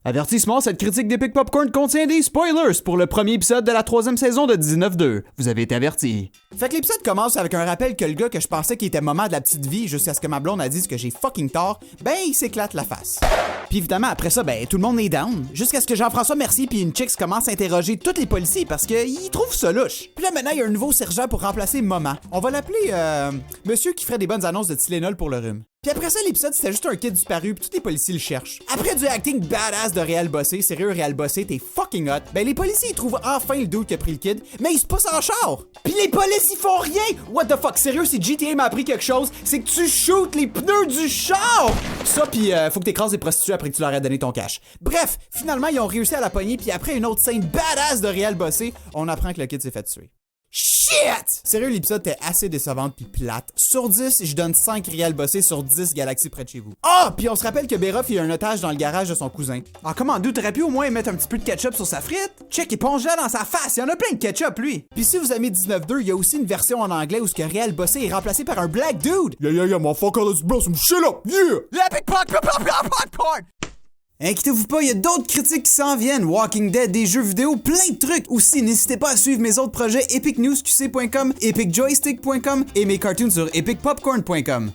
Avertissement, cette critique d'Epic Popcorn contient des spoilers pour le premier épisode de la 3e saison de 19-2. Vous avez été avertis. Fait que l'épisode commence avec un rappel que le gars que je pensais qu'il était moment de la petite vie jusqu'à ce que ma blonde a dit que j'ai fucking tort, ben il s'éclate la face. Puis évidemment après ça, ben tout le monde est down, jusqu'à ce que Jean-François Mercier puis une chicks commence à interroger tous les policiers parce qu'ils trouvent ça louche. Puis là maintenant il y a un nouveau sergent pour remplacer Maman. On va l'appeler monsieur qui ferait des bonnes annonces de Tylenol pour le rhume. Puis après ça, l'épisode, c'était juste un kid disparu, puis tous les policiers le cherchent. Après du acting badass de Réal Bossé, sérieux Réal Bossé, t'es fucking hot, ben les policiers ils trouvent enfin le dude qui a pris le kid, mais ils se poussent en char! Puis les policiers ils font rien! What the fuck, sérieux, si GTA m'a appris quelque chose, c'est que tu shootes les pneus du char! Ça, pis faut que t'écrases des prostituées après que tu leur aies donné ton cash. Bref, finalement, ils ont réussi à la pogner, puis après une autre scène badass de Réal Bossé, on apprend que le kid s'est fait tuer. Shit! Sérieux, l'épisode était assez décevante pis plate. Sur 10, je donne 5 Réal Bossé sur 10 galaxies près de chez vous. Ah! Pis on se rappelle que Beroff il a un otage dans le garage de son cousin. Ah, comment d'où t'aurais pu au moins mettre un petit peu de ketchup sur sa frite? Check, éponge dans sa face, il y en a plein de ketchup, lui! Pis si vous aimez 19-2, il y a aussi une version en anglais où ce que Réal Bossé est remplacé par un black dude! Yeah, motherfucker, let's blow some shit up, yeah! L'epic popcorn! Inquiétez-vous pas, il y a d'autres critiques qui s'en viennent. Walking Dead, des jeux vidéo, plein de trucs. Aussi, n'hésitez pas à suivre mes autres projets epicnewsqc.com, epicjoystick.com et mes cartoons sur epicpopcorn.com.